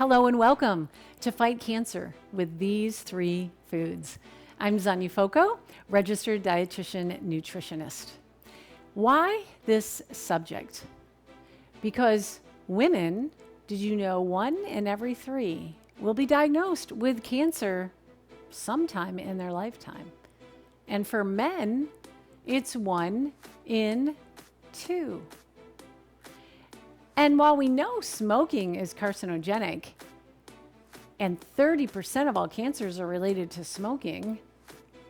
Hello and welcome to Fight Cancer with these three foods. I'm Zonya Foco, registered dietitian nutritionist. Why this subject? Because women, did you know 1 in every 3 will be diagnosed with cancer sometime in their lifetime? And for men, it's 1 in 2. And while we know smoking is carcinogenic and 30% of all cancers are related to smoking,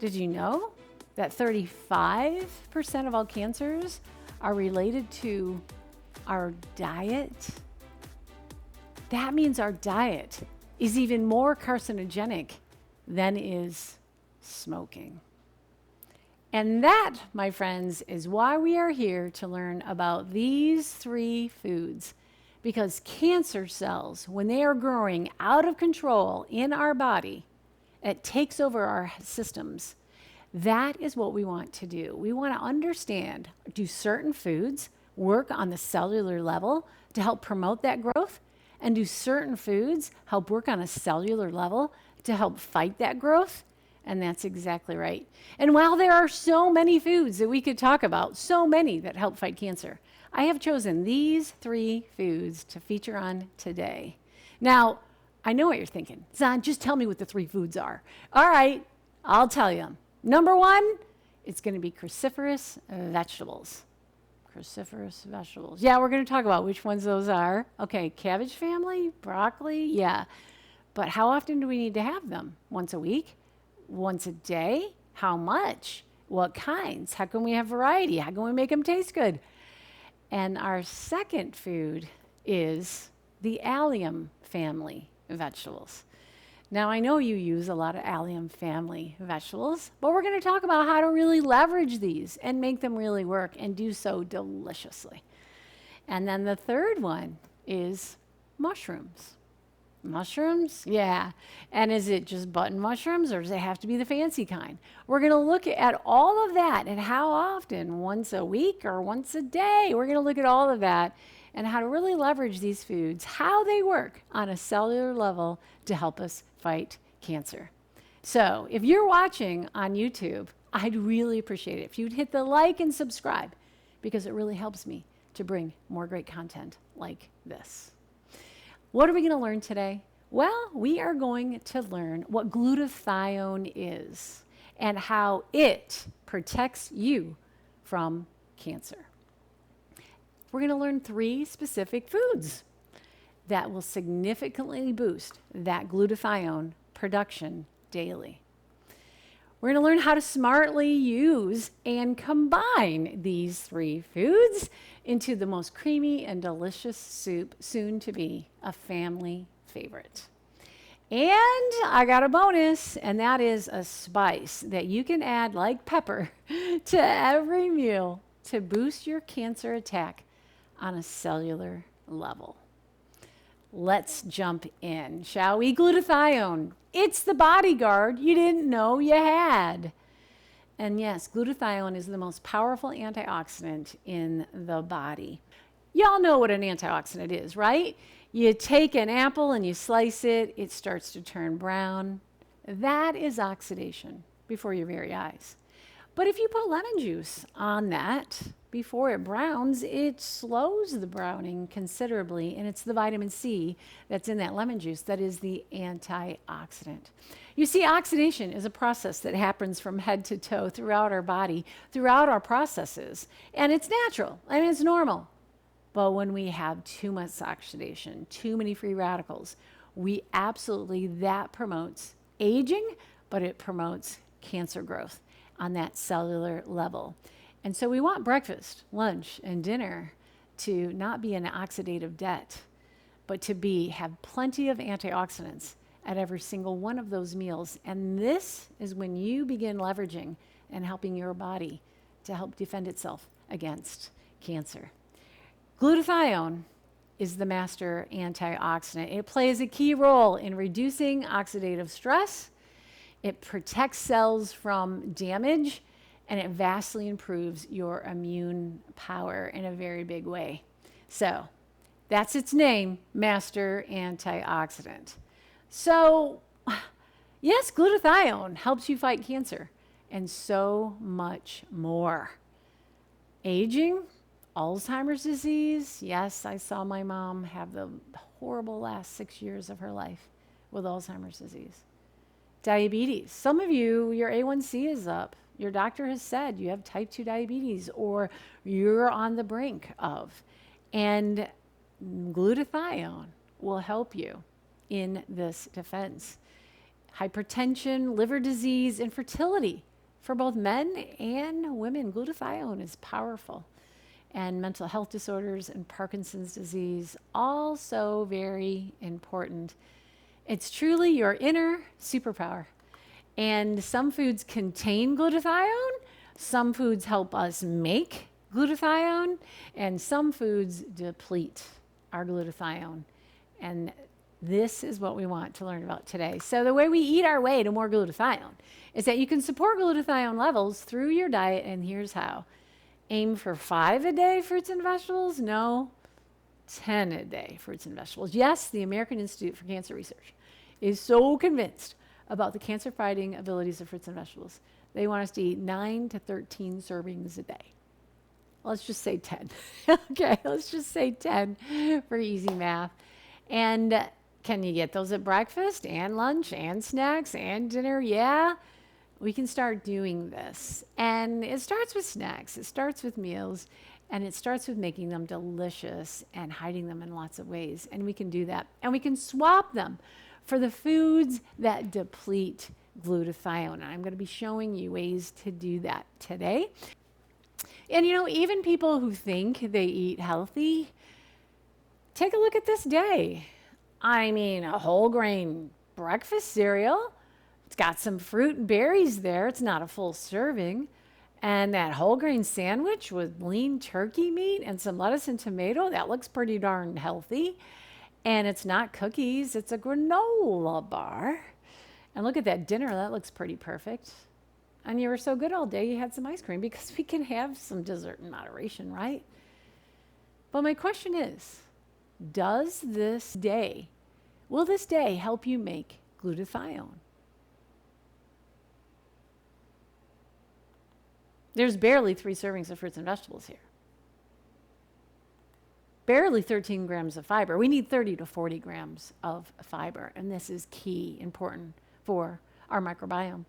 did you know that 35% of all cancers are related to our diet? That means our diet is even more carcinogenic than is smoking. And that, my friends, is why we are here to learn about these 3 foods. Because cancer cells, when they are growing out of control in our body, it takes over our systems. That is what we want to do. We want to understand, do certain foods work on the cellular level to help promote that growth? And do certain foods help work on a cellular level to help fight that growth? And that's exactly right. And while there are so many foods that we could talk about, so many that help fight cancer, I have chosen these 3 foods to feature on today. Now, I know what you're thinking. Zon, just tell me what the 3 foods are. All right, I'll tell you. Number 1, it's going to be cruciferous vegetables. Cruciferous vegetables. Yeah, we're going to talk about which ones those are. Okay, cabbage family, broccoli, yeah. But how often do we need to have them? Once a week? Once a day? How much? What kinds? How can we have variety? How can we make them taste good? And our second food is the allium family vegetables. Now, I know you use a lot of allium family vegetables, but we're going to talk about how to really leverage these and make them really work and do so deliciously. And then the third one is mushrooms. Mushrooms? Yeah. And is it just button mushrooms or does it have to be the fancy kind? We're going to look at all of that and how often, once a week or once a day. We're going to look at all of that and how to really leverage these foods, how they work on a cellular level to help us fight cancer. So if you're watching on YouTube, I'd really appreciate it if you'd hit the like and subscribe because it really helps me to bring more great content like this. What are we going to learn today? Well, we are going to learn what glutathione is and how it protects you from cancer. We're going to learn 3 specific foods that will significantly boost that glutathione production daily. We're going to learn how to smartly use and combine these 3 foods into the most creamy and delicious soup, soon to be a family favorite. And I got a bonus, and that is a spice that you can add like pepper to every meal to boost your cancer attack on a cellular level. Let's jump in, shall we? Glutathione. It's the bodyguard you didn't know you had. And yes, glutathione is the most powerful antioxidant in the body. Y'all know what an antioxidant is, right? You take an apple and you slice it, it starts to turn brown. That is oxidation before your very eyes. But if you put lemon juice on that before it browns, it slows the browning considerably, and it's the vitamin C that's in that lemon juice that is the antioxidant. You see, oxidation is a process that happens from head to toe throughout our body, throughout our processes, and it's natural, and it's normal. But when we have too much oxidation, too many free radicals, that promotes aging, but it promotes cancer growth on that cellular level. And so we want breakfast, lunch, and dinner to not be an oxidative debt, but to have plenty of antioxidants at every single one of those meals. And this is when you begin leveraging and helping your body to help defend itself against cancer. Glutathione is the master antioxidant. It plays a key role in reducing oxidative stress. It protects cells from damage, and it vastly improves your immune power in a very big way. So That's its name, master antioxidant. So, yes, glutathione helps you fight cancer and so much more. Aging, Alzheimer's disease. Yes, I saw my mom have the horrible last 6 years of her life with Alzheimer's disease. Diabetes. Some of you, your A1C is up. Your doctor has said you have type 2 diabetes or you're on the brink of. And glutathione will help you in this defense. Hypertension, liver disease, infertility for both men and women. Glutathione is powerful. And mental health disorders and Parkinson's disease, also very important. It's truly your inner superpower. And some foods contain glutathione, some foods help us make glutathione, and some foods deplete our glutathione. And this is what we want to learn about today. So the way we eat our way to more glutathione is that you can support glutathione levels through your diet, and here's how. Aim for 5 a day fruits and vegetables? No, 10 a day fruits and vegetables. Yes, the American Institute for Cancer Research is so convinced about the cancer-fighting abilities of fruits and vegetables. They want us to eat 9 to 13 servings a day. Let's just say 10. Okay, let's just say 10 for easy math. And can you get those at breakfast and lunch and snacks and dinner? Yeah, we can start doing this. And it starts with snacks. It starts with meals. And it starts with making them delicious and hiding them in lots of ways. And we can do that. And we can swap them for the foods that deplete glutathione. And I'm going to be showing you ways to do that today. And you know, even people who think they eat healthy, take a look at this day. I mean, a whole grain breakfast cereal. It's got some fruit and berries there. It's not a full serving. And that whole grain sandwich with lean turkey meat and some lettuce and tomato, that looks pretty darn healthy. And it's not cookies, it's a granola bar. And look at that dinner, that looks pretty perfect. And you were so good all day, you had some ice cream, because we can have some dessert in moderation, right? But my question is, will this day help you make glutathione? There's barely 3 servings of fruits and vegetables here. Barely 13 grams of fiber. We need 30 to 40 grams of fiber, and this is key, important for our microbiome.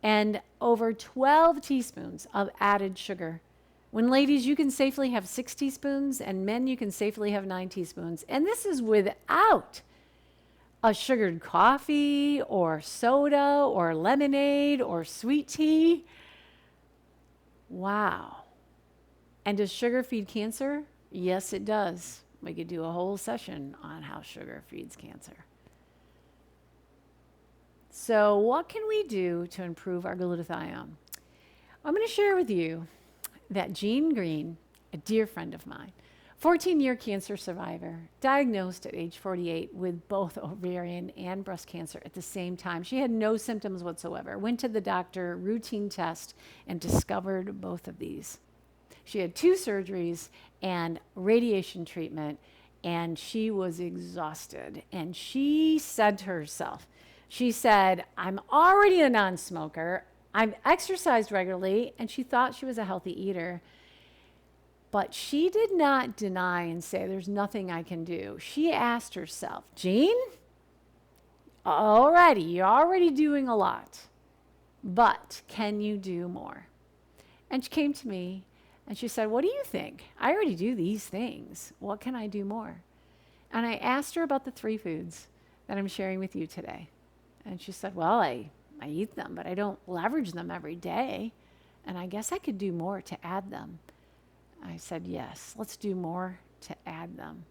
And over 12 teaspoons of added sugar. When ladies, you can safely have 6 teaspoons, and men, you can safely have 9 teaspoons. And this is without a sugared coffee or soda or lemonade or sweet tea. Wow. And does sugar feed cancer? Yes, it does. We could do a whole session on how sugar feeds cancer. So what can we do to improve our glutathione? I'm going to share with you that Jean Green, a dear friend of mine, 14-year cancer survivor, diagnosed at age 48 with both ovarian and breast cancer at the same time. She had no symptoms whatsoever, went to the doctor, routine test, and discovered both of these. She had 2 surgeries and radiation treatment, and she was exhausted. And she said to herself, she said, I'm already a non-smoker. I've exercised regularly, and she thought she was a healthy eater. But she did not deny and say, there's nothing I can do. She asked herself, Jean, alrighty, you're already doing a lot, but can you do more? And she came to me and she said, what do you think? I already do these things. What can I do more? And I asked her about the 3 foods that I'm sharing with you today. And she said, well, I eat them, but I don't leverage them every day. And I guess I could do more to add them. I said, yes, let's do more to add them.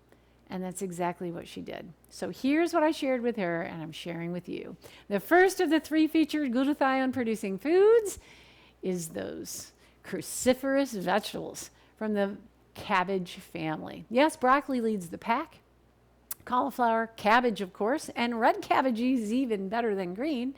And that's exactly what she did. So here's what I shared with her, and I'm sharing with you. The first of the 3 featured glutathione-producing foods is those cruciferous vegetables from the cabbage family. Yes, broccoli leads the pack. Cauliflower, cabbage, of course, and red cabbage is even better than green.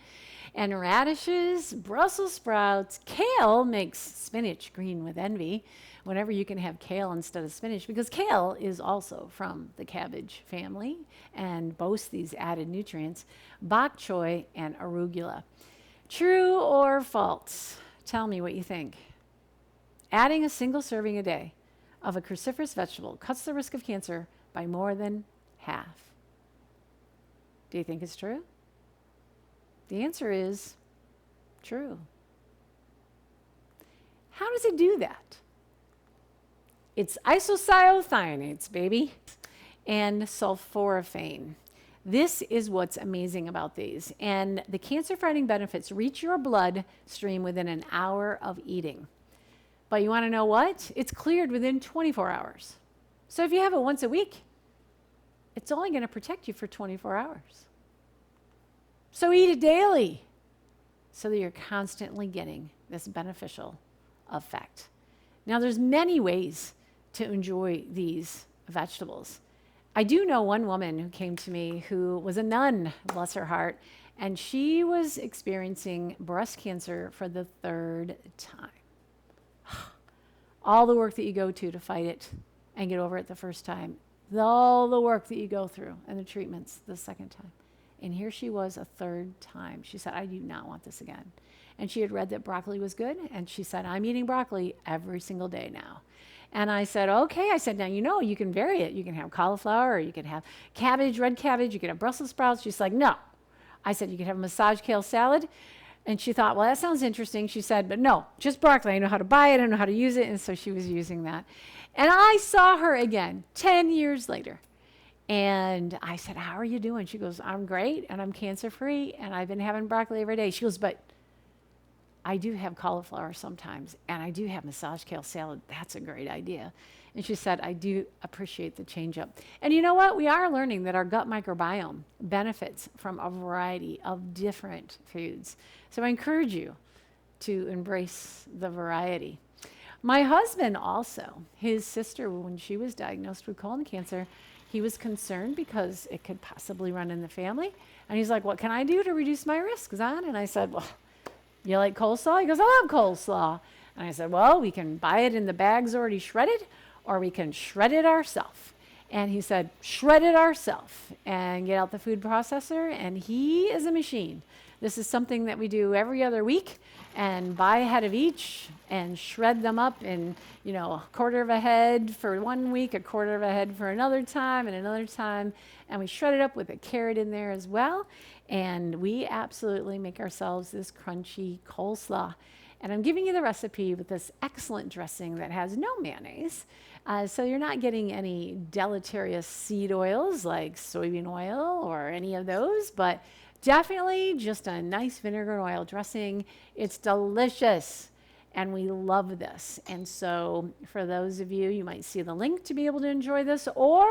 And radishes, Brussels sprouts, kale makes spinach green with envy whenever you can have kale instead of spinach, because kale is also from the cabbage family and boasts these added nutrients. Bok choy and arugula. True or false? Tell me what you think. Adding a single serving a day of a cruciferous vegetable cuts the risk of cancer by more than half. Do you think it's true? The answer is true. How does it do that? It's isocyanates, baby, and sulforaphane. This is what's amazing about these. And the cancer-fighting benefits reach your bloodstream within an hour of eating. But you want to know what? It's cleared within 24 hours. So if you have it once a week, it's only going to protect you for 24 hours. So eat it daily so that you're constantly getting this beneficial effect. Now, there's many ways to enjoy these vegetables. I do know one woman who came to me who was a nun, bless her heart, and she was experiencing breast cancer for the 3rd time. All the work that you go to fight it and get over it the first time, all the work that you go through and the treatments the second time. And here she was a 3rd time. She said, I do not want this again. And she had read that broccoli was good, and she said, I'm eating broccoli every single day now. And I said, okay. I said, now, you can vary it. You can have cauliflower, or you can have cabbage, red cabbage, you can have Brussels sprouts. She's like, no. I said, you can have a massage kale salad. And she thought, well, that sounds interesting. She said, but no, just broccoli. I know how to buy it. I know how to use it. And so she was using that. And I saw her again 10 years later. And I said, how are you doing? She goes, I'm great, and I'm cancer-free, and I've been having broccoli every day. She goes, but I do have cauliflower sometimes, and I do have massage kale salad. That's a great idea. And she said, I do appreciate the change up. And you know what? We are learning that our gut microbiome benefits from a variety of different foods. So I encourage you to embrace the variety. My husband also, his sister, when she was diagnosed with colon cancer, he was concerned because it could possibly run in the family. And he's like, what can I do to reduce my risks, Zon? And I said, well, you like coleslaw? He goes, I love coleslaw. And I said, well, we can buy it in the bags already shredded, or we can shred it ourselves. And he said, shred it ourselves and get out the food processor. And he is a machine. This is something that we do every other week, and buy a head of each and shred them up in, a quarter of a head for 1 week, a quarter of a head for another time, and another time. And we shred it up with a carrot in there as well. And we absolutely make ourselves this crunchy coleslaw. And I'm giving you the recipe with this excellent dressing that has no mayonnaise. So you're not getting any deleterious seed oils like soybean oil or any of those, but definitely just a nice vinegar and oil dressing. It's delicious, and we love this. And so for those of you, you might see the link to be able to enjoy this, or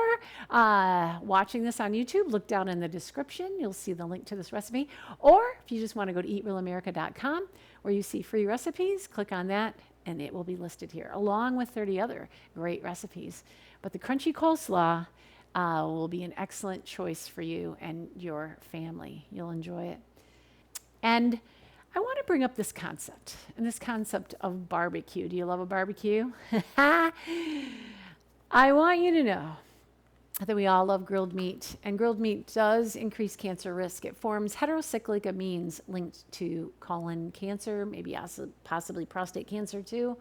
watching this on YouTube, look down in the description. You'll see the link to this recipe. Or if you just want to go to eatrealamerica.com, where you see free recipes, click on that, and it will be listed here, along with 30 other great recipes. But the crunchy coleslaw will be an excellent choice for you and your family. You'll enjoy it. And I want to bring up this concept of barbecue. Do you love a barbecue? I want you to know that we all love grilled meat, and grilled meat does increase cancer risk. It forms heterocyclic amines linked to colon cancer, maybe also possibly prostate cancer too.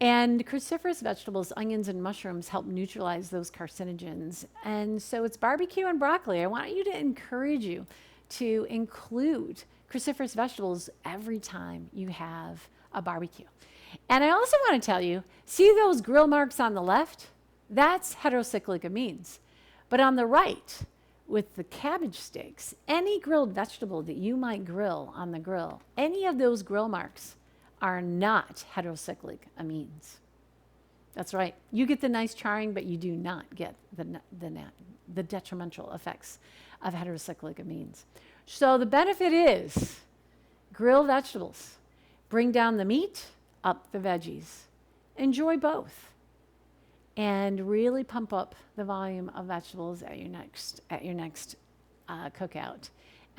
And cruciferous vegetables, onions and mushrooms help neutralize those carcinogens. And so it's barbecue and broccoli. I want you to encourage you to include cruciferous vegetables every time you have a barbecue. And I also want to tell you, see those grill marks on the left? That's heterocyclic amines. But on the right, with the cabbage steaks, any grilled vegetable that you might grill on the grill, any of those grill marks are not heterocyclic amines. That's right. You get the nice charring, but you do not get the detrimental effects of heterocyclic amines. So the benefit is grill vegetables. Bring down the meat, up the veggies. Enjoy both. And really pump up the volume of vegetables at your next cookout.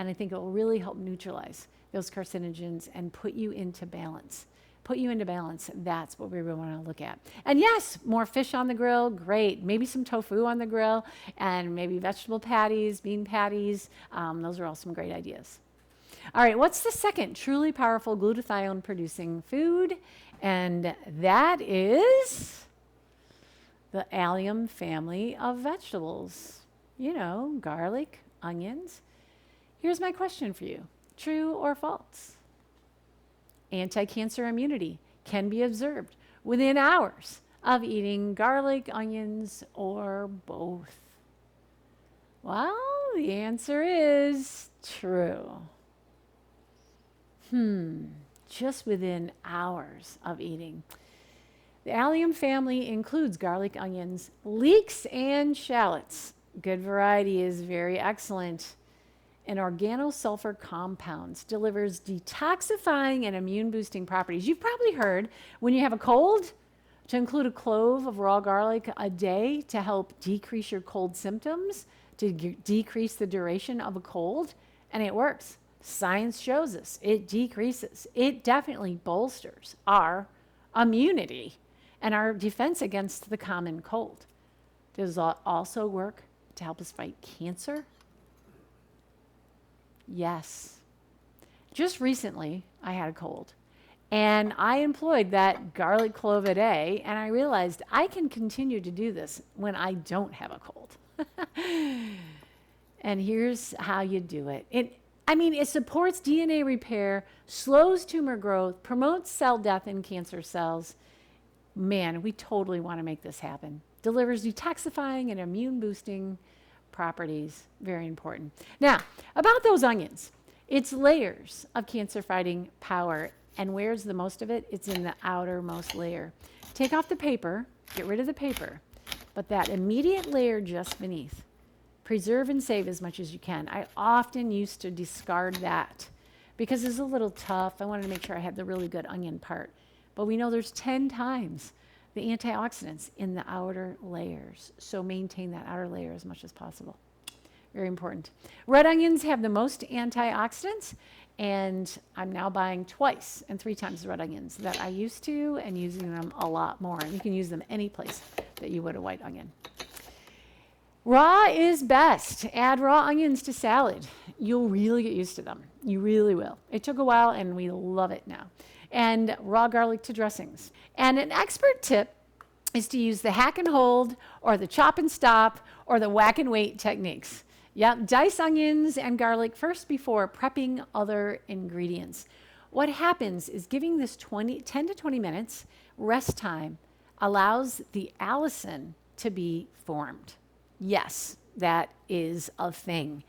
And I think it will really help neutralize those carcinogens and put you into balance. Put you into balance. That's what we really want to look at. And yes, more fish on the grill, great. Maybe some tofu on the grill, and maybe vegetable patties, bean patties. Those are all some great ideas. All right, what's the second truly powerful glutathione producing food? And that is the allium family of vegetables. You know, garlic, onions. Here's my question for you. True or false? Anti-cancer immunity can be observed within hours of eating garlic, onions, or both. Well, the answer is true. Just within hours of eating. The allium family includes garlic, onions, leeks, and shallots. Good variety is very excellent. And organosulfur compounds delivers detoxifying and immune boosting properties. You've probably heard when you have a cold to include a clove of raw garlic a day to help decrease your cold symptoms, to decrease the duration of a cold, and it works. Science shows us it decreases. It definitely bolsters our immunity and our defense against the common cold. Does it also work to help us fight cancer? Yes. Just recently, I had a cold, and I employed that garlic clove a day, and I realized I can continue to do this when I don't have a cold. And here's how you do it. It supports DNA repair, slows tumor growth, promotes cell death in cancer cells. Man, we totally want to make this happen. Delivers detoxifying and immune boosting properties. Very important. Now, about those onions, it's layers of cancer fighting power. And where's the most of it? It's in the outermost layer. Take off the paper, get rid of the paper, but that immediate layer just beneath, preserve and save as much as you can. I often used to discard that because it's a little tough. I wanted to make sure I had the really good onion part. But we know there's 10 times the antioxidants in the outer layers. So maintain that outer layer as much as possible. Very important. Red onions have the most antioxidants, and I'm now buying twice and 3 times the red onions that I used to, and using them a lot more. And you can use them any place that you would a white onion. Raw is best. Add raw onions to salad. You'll really get used to them. You really will. It took a while, and we love it now. And raw garlic to dressings. And an expert tip is to use the hack and hold, or the chop and stop, or the whack and wait techniques. Yep, dice onions and garlic first before prepping other ingredients. What happens is giving this 10 to 20 minutes rest time allows the allicin to be formed. Yes, that is a thing.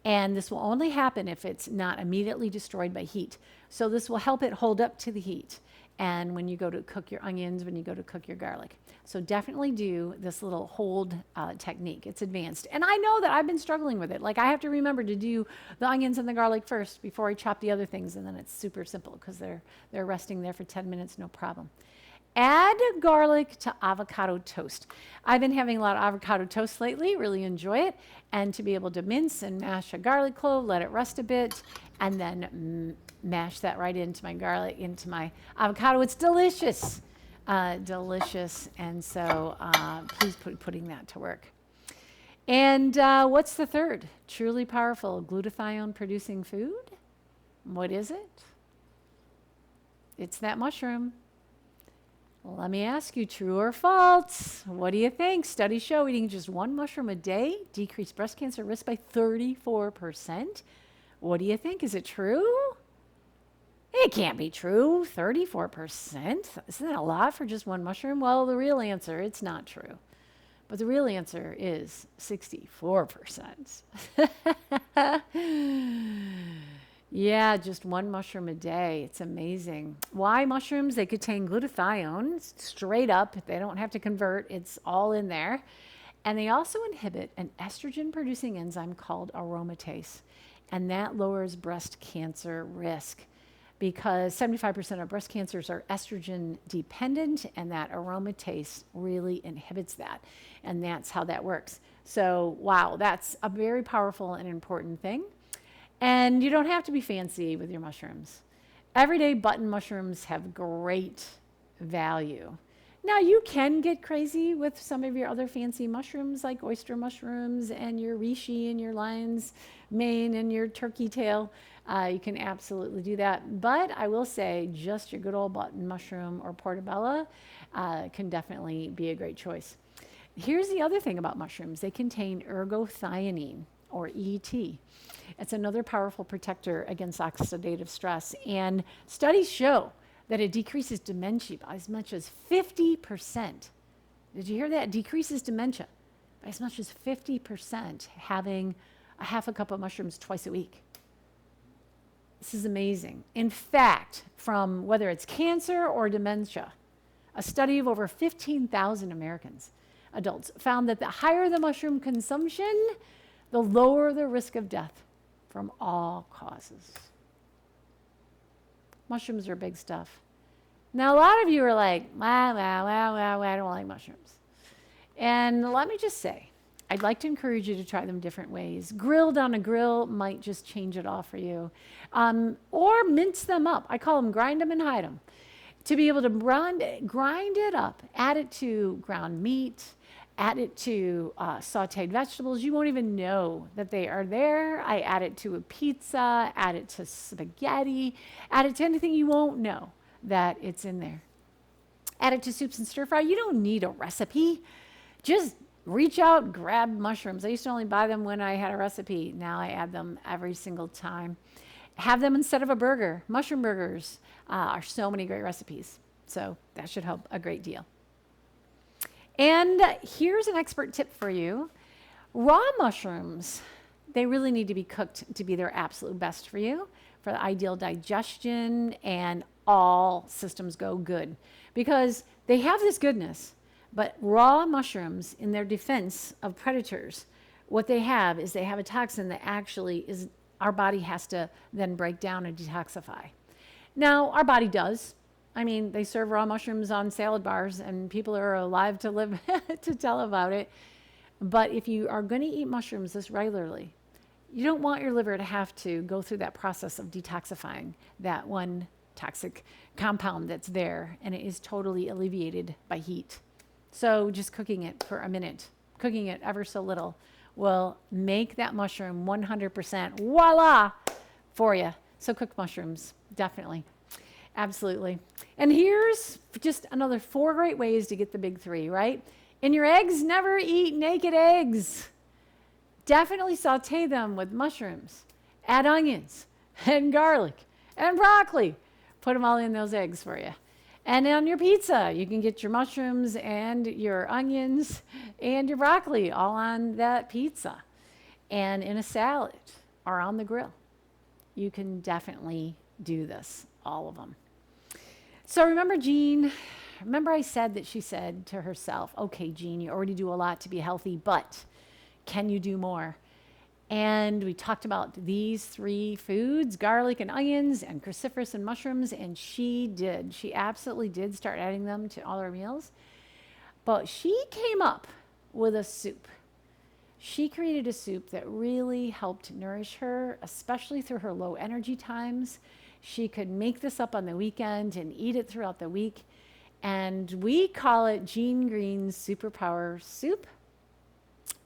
And this will only happen if it's not immediately destroyed by heat. So this will help it hold up to the heat. And when you go to cook your onions, when you go to cook your garlic. So definitely do this little hold technique. It's advanced. And I know that I've been struggling with it. Like, I have to remember to do the onions and the garlic first before I chop the other things. And then it's super simple because they're resting there for 10 minutes, no problem. Add garlic to avocado toast. I've been having a lot of avocado toast lately, really enjoy it. And to be able to mince and mash a garlic clove, let it rest a bit, and then mash that right into my garlic, into my avocado. It's delicious, delicious. And so please putting that to work. And what's the third truly powerful glutathione producing food? What is it? It's that mushroom. Let me ask you, true or false? What do you think? Studies show eating just 1 mushroom a day decreased breast cancer risk by 34%. What do you think? Is it true? It can't be true. 34%? Isn't that a lot for just 1 mushroom? Well, the real answer, it's not true. But the real answer is 64%. Yeah, just 1 mushroom a day. It's amazing. Why mushrooms? They contain glutathione straight up. They don't have to convert. It's all in there. And they also inhibit an estrogen-producing enzyme called aromatase. And that lowers breast cancer risk because 75% of breast cancers are estrogen dependent, and that aromatase really inhibits that. And that's how that works. So, wow, that's a very powerful and important thing. And you don't have to be fancy with your mushrooms. Everyday button mushrooms have great value. Now, you can get crazy with some of your other fancy mushrooms like oyster mushrooms and your reishi and your lion's mane and your turkey tail. You can absolutely do that. But I will say just your good old button mushroom or portobello can definitely be a great choice. Here's the other thing about mushrooms. They contain ergothioneine, or ET. It's another powerful protector against oxidative stress. And studies show that it decreases dementia by as much as 50%. Did you hear that? Decreases dementia by as much as 50%, having a half a cup of mushrooms twice a week. This is amazing. In fact, from whether it's cancer or dementia, a study of over 15,000 Americans, adults, found that the higher the mushroom consumption, the lower the risk of death from all causes. Mushrooms are big stuff. Now, a lot of you are like, I don't like mushrooms. And let me just say, I'd like to encourage you to try them different ways. Grilled on a grill might just change it all for you. Or mince them up. I call them grind them and hide them. To be able to grind it up, add it to ground meat, add it to sauteed vegetables. You won't even know that they are there. I add it to a pizza, add it to spaghetti, add it to anything. You won't know that it's in there. Add it to soups and stir fry. You don't need a recipe. Just reach out, grab mushrooms. I used to only buy them when I had a recipe. Now I add them every single time. Have them instead of a burger. Mushroom burgers are so many great recipes. So that should help a great deal. And here's an expert tip for you. Raw mushrooms, they really need to be cooked to be their absolute best for you, for the ideal digestion and all systems go good. Because they have this goodness, but raw mushrooms, in their defense of predators, what they have is they have a toxin that actually is our body has to then break down and detoxify. Now, our body does. I mean, they serve raw mushrooms on salad bars, and people are alive to live to tell about it. But if you are going to eat mushrooms this regularly, you don't want your liver to have to go through that process of detoxifying that one toxic compound that's there, and it is totally alleviated by heat. So just cooking it for a minute, cooking it ever so little, will make that mushroom 100% voila for you. So cook mushrooms, definitely. Absolutely. And here's just another 4 great ways to get the big 3, right? In your eggs, never eat naked eggs. Definitely saute them with mushrooms. Add onions and garlic and broccoli. Put them all in those eggs for you. And on your pizza, you can get your mushrooms and your onions and your broccoli all on that pizza. And in a salad or on the grill, you can definitely do this, all of them. So remember Jean? Remember I said that she said to herself, okay, Jean, you already do a lot to be healthy, but can you do more? And we talked about these 3 foods, garlic and onions and cruciferous and mushrooms, and she did. She absolutely did start adding them to all her meals. But she came up with a soup. She created a soup that really helped nourish her, especially through her low energy times. She could make this up on the weekend and eat it throughout the week. And we call it Jean Green's Superpower Soup.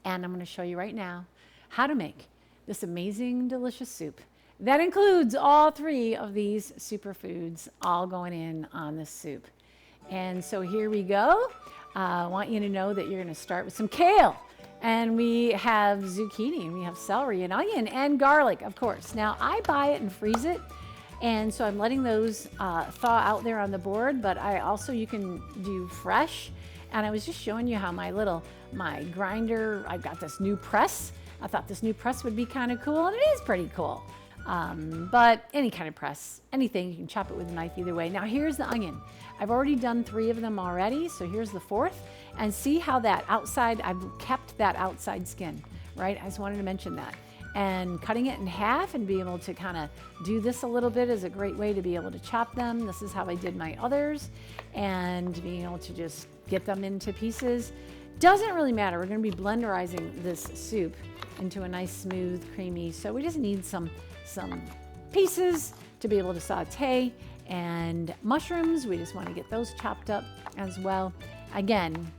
And I'm going to show you right now how to make this amazing, delicious soup that includes all 3 of these superfoods all going in on this soup. And so here we go. I want you to know that you're going to start with some kale. And we have zucchini, and we have celery and onion and garlic, of course. Now, I buy it and freeze it. And so I'm letting those thaw out there on the board, but you can do fresh. And I was just showing you how my grinder, I've got this new press. I thought this new press would be kind of cool, and it is pretty cool. But any kind of press, anything, you can chop it with a knife either way. Now here's the onion. I've already done 3 of them already, so here's the 4th. And see how that outside, I've kept that outside skin, right? I just wanted to mention that. And cutting it in half and being able to kind of do this a little bit is a great way to be able to chop them. This is how I did my others. And being able to just get them into pieces. doesn't really matter. We're going to be blenderizing this soup into a nice, smooth, creamy. So we just need some pieces to be able to saute. And mushrooms, we just want to get those chopped up as well. Again,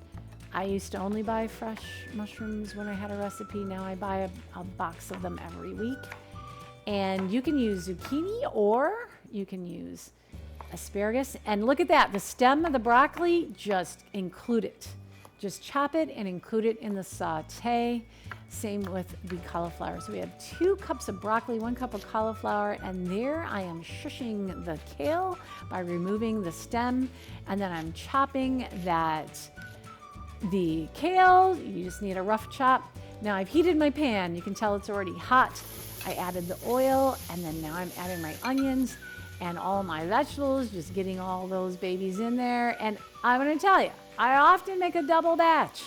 I used to only buy fresh mushrooms when I had a recipe. Now I buy a box of them every week. And you can use zucchini or you can use asparagus. And look at that, the stem of the broccoli, just include it. Just chop it and include it in the saute. Same with the cauliflower. So we have 2 cups of broccoli, 1 cup of cauliflower, and there I am shushing the kale by removing the stem. And then I'm chopping the kale. You just need a rough chop. Now I've heated my pan. You can tell it's already hot. I added the oil, and then now I'm adding my onions and all my vegetables, just getting all those babies in there. And I'm going to tell you, I often make a double batch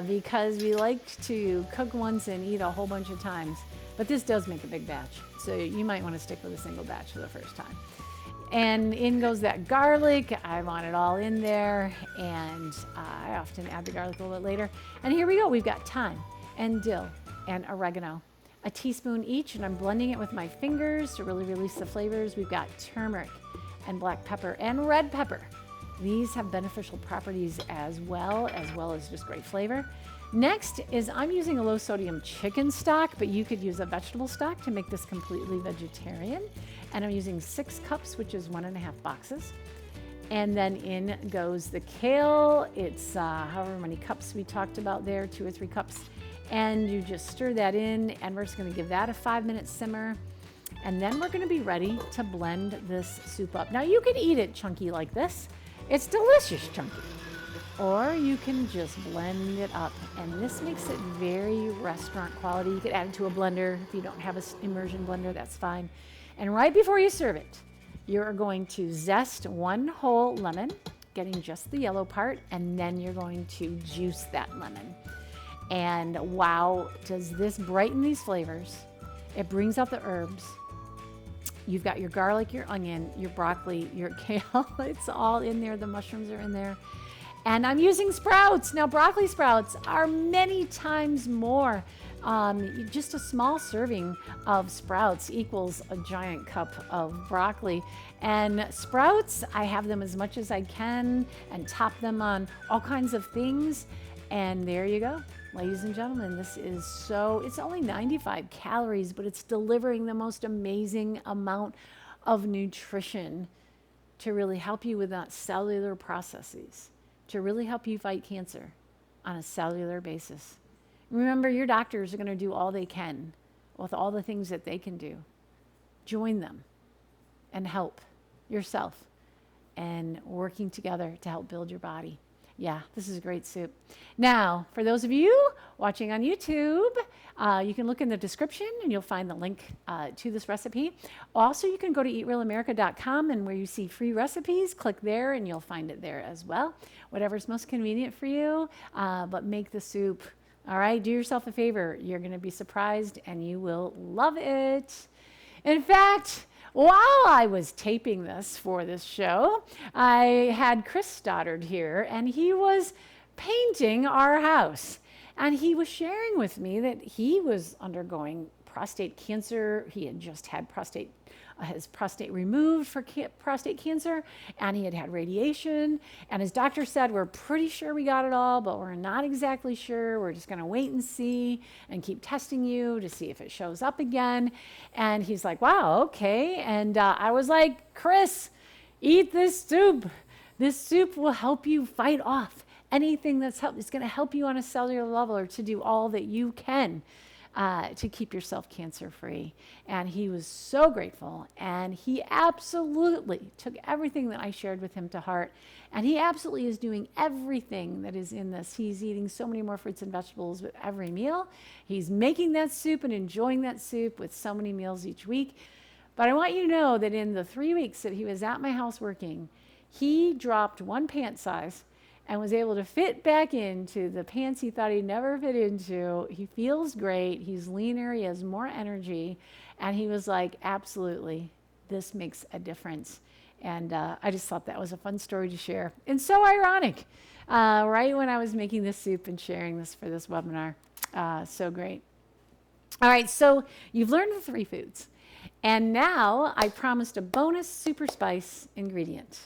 because we like to cook once and eat a whole bunch of times. But this does make a big batch, so you might want to stick with a single batch for the first time. And in goes that garlic. I want it all in there, and I often add the garlic a little bit later. And here we go. We've got thyme and dill and oregano, a teaspoon each, and I'm blending it with my fingers to really release the flavors. We've got turmeric and black pepper and red pepper. These have beneficial properties as well as just great flavor. Next is I'm using a low sodium chicken stock, but you could use a vegetable stock to make this completely vegetarian. And I'm using 6 cups, which is 1.5 boxes. And then in goes the kale. It's however many cups we talked about there, 2 or 3 cups. And you just stir that in, and we're just gonna give that a 5-minute simmer. And then we're gonna be ready to blend this soup up. Now you can eat it chunky like this. It's delicious chunky. Or you can just blend it up, and this makes it very restaurant quality. You could add it to a blender. If you don't have an immersion blender, that's fine. And right before you serve it, you're going to zest 1 whole lemon, getting just the yellow part, and then you're going to juice that lemon. And wow, does this brighten these flavors. It brings out the herbs. You've got your garlic, your onion, your broccoli, your kale. It's all in there. The mushrooms are in there. And I'm using sprouts. Now, broccoli sprouts are many times more. Just a small serving of sprouts equals a giant cup of broccoli. And sprouts, I have them as much as I can and top them on all kinds of things. And there you go. Ladies and gentlemen, this is it's only 95 calories, but it's delivering the most amazing amount of nutrition to really help you with that cellular processes, to really help you fight cancer on a cellular basis. Remember, your doctors are going to do all they can with all the things that they can do. Join them and help yourself and working together to help build your body. Yeah, this is a great soup. Now, for those of you watching on YouTube, you can look in the description and you'll find the link to this recipe. Also, you can go to eatrealamerica.com, and where you see free recipes, click there and you'll find it there as well. Whatever's most convenient for you, but make the soup. All right, do yourself a favor. You're going to be surprised and you will love it. In fact, while I was taping this for this show, I had Chris Stoddard here, and he was painting our house. And he was sharing with me that he was undergoing prostate cancer. He had just had his prostate removed for prostate cancer, and he had had radiation. And his doctor said, we're pretty sure we got it all, but we're not exactly sure. We're just going to wait and see and keep testing you to see if it shows up again. And he's like, wow, okay. And I was like, Chris, eat this soup. This soup will help you fight off anything it's going to help you on a cellular level, or to do all that you can to keep yourself cancer-free. And he was so grateful, and he absolutely took everything that I shared with him to heart, and he absolutely is doing everything that is in this. He's eating so many more fruits and vegetables with every meal. He's making that soup and enjoying that soup with so many meals each week. But I want you to know that in the 3 weeks that he was at my house working, he dropped 1 pant size and was able to fit back into the pants he thought he'd never fit into. He feels great. He's leaner. He has more energy. And he was like, absolutely, this makes a difference. And I just thought that was a fun story to share. And so ironic right when I was making this soup and sharing this for this webinar. So great. All right, so you've learned the 3 foods. And now I promised a bonus super spice ingredient.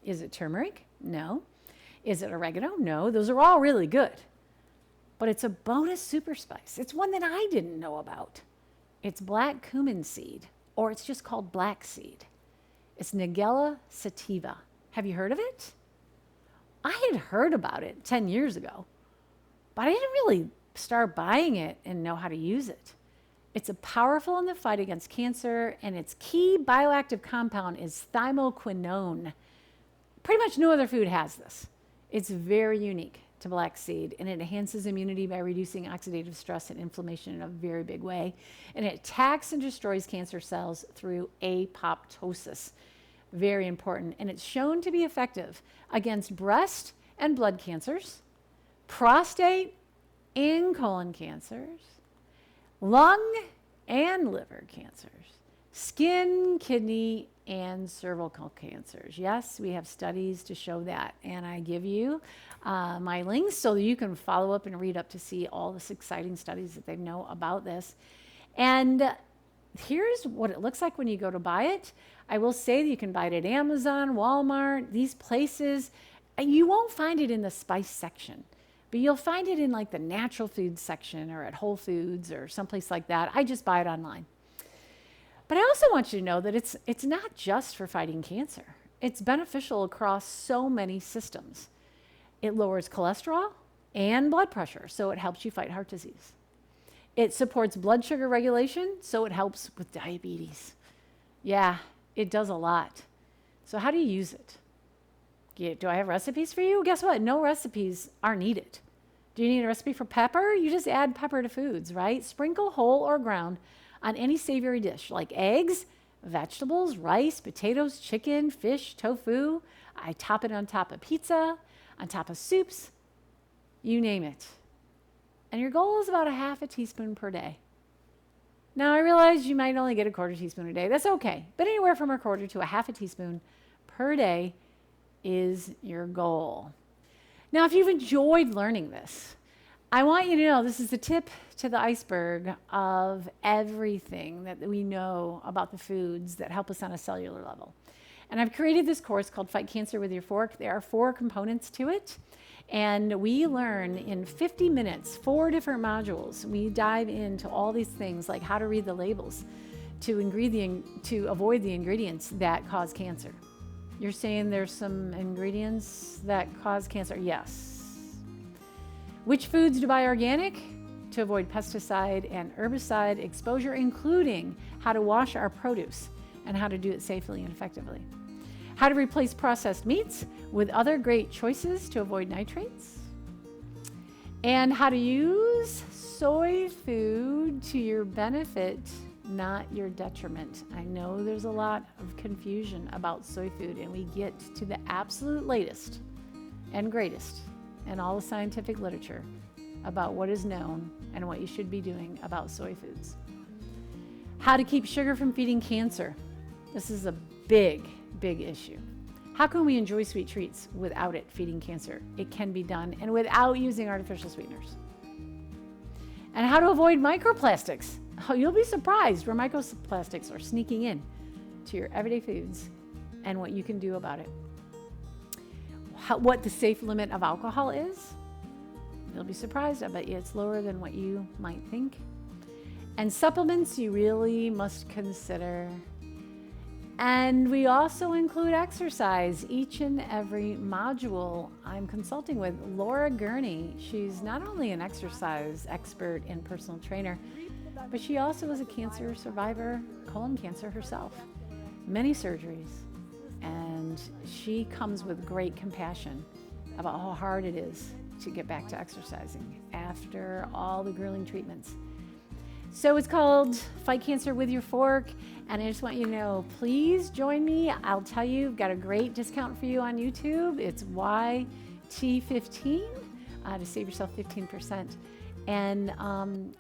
Is it turmeric? No. Is it oregano? No. Those are all really good. But it's a bonus super spice. It's one that I didn't know about. It's black cumin seed, or it's just called black seed. It's Nigella sativa. Have you heard of it? I had heard about it 10 years ago, but I didn't really start buying it and know how to use it. It's a powerful in the fight against cancer, and its key bioactive compound is thymoquinone. Pretty much no other food has this. It's very unique to black seed, and it enhances immunity by reducing oxidative stress and inflammation in a very big way. And it attacks and destroys cancer cells through apoptosis. Very important. And it's shown to be effective against breast and blood cancers, prostate and colon cancers, lung and liver cancers, skin, kidney, and cervical cancers. Yes, we have studies to show that. And I give you my links so that you can follow up and read up to see all this exciting studies that they know about this. And here's what it looks like when you go to buy it. I will say that you can buy it at Amazon, Walmart, these places. You won't find it in the spice section, but you'll find it in like the natural foods section or at Whole Foods or someplace like that. I just buy it online. But I also want you to know that it's not just for fighting cancer. It's beneficial across so many systems. It lowers cholesterol and blood pressure, so it helps you fight heart disease. It supports blood sugar regulation, so it helps with diabetes. Yeah, it does a lot. So how do you use it? Do I have recipes for you? Guess what? No recipes are needed. Do you need a recipe for pepper? You just add pepper to foods, right? Sprinkle whole or ground on any savory dish like eggs, vegetables, rice, potatoes, chicken, fish, tofu. I top it on top of pizza, on top of soups, you name it. And your goal is about a half a teaspoon per day. Now, I realize you might only get a quarter teaspoon a day. That's okay. But anywhere from a quarter to a half a teaspoon per day is your goal. Now, if you've enjoyed learning this, I want you to know this is the tip to the iceberg of everything that we know about the foods that help us on a cellular level. And I've created this course called Fight Cancer with Your Fork. There are 4 components to it. And we learn in 50 minutes, 4 different modules. We dive into all these things like how to read the labels to avoid the ingredients that cause cancer. You're saying there's some ingredients that cause cancer? Yes. Which foods to buy organic to avoid pesticide and herbicide exposure, including how to wash our produce and how to do it safely and effectively. How to replace processed meats with other great choices to avoid nitrates. And how to use soy food to your benefit, not your detriment. I know there's a lot of confusion about soy food, and we get to the absolute latest and greatest in all the scientific literature about what is known and what you should be doing about soy foods. How to keep sugar from feeding cancer. This is a big, big issue. How can we enjoy sweet treats without it feeding cancer? It can be done, and without using artificial sweeteners. And how to avoid microplastics. Oh, you'll be surprised where microplastics are sneaking in to your everyday foods and what you can do about it. What the safe limit of alcohol is. You'll be surprised. I bet you it's lower than what you might think. And supplements you really must consider. And we also include exercise. Each and every module I'm consulting with Laura Gurney. She's not only an exercise expert and personal trainer, but she also is a cancer survivor, colon cancer herself, many surgeries. And she comes with great compassion about how hard it is to get back to exercising after all the grueling treatments. So it's called Fight Cancer with Your Fork. And I just want you to know, please join me. I'll tell you, I've got a great discount for you on YouTube. It's YT15 to save yourself 15%. And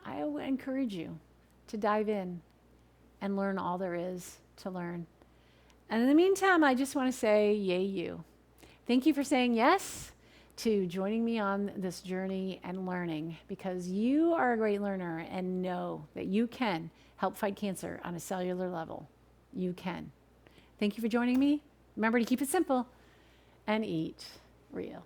I would encourage you to dive in and learn all there is to learn. And in the meantime, I just want to say, yay you. Thank you for saying yes. to joining me on this journey and learning, because you are a great learner and know that you can help fight cancer on a cellular level. You can. Thank you for joining me. Remember to keep it simple and eat real.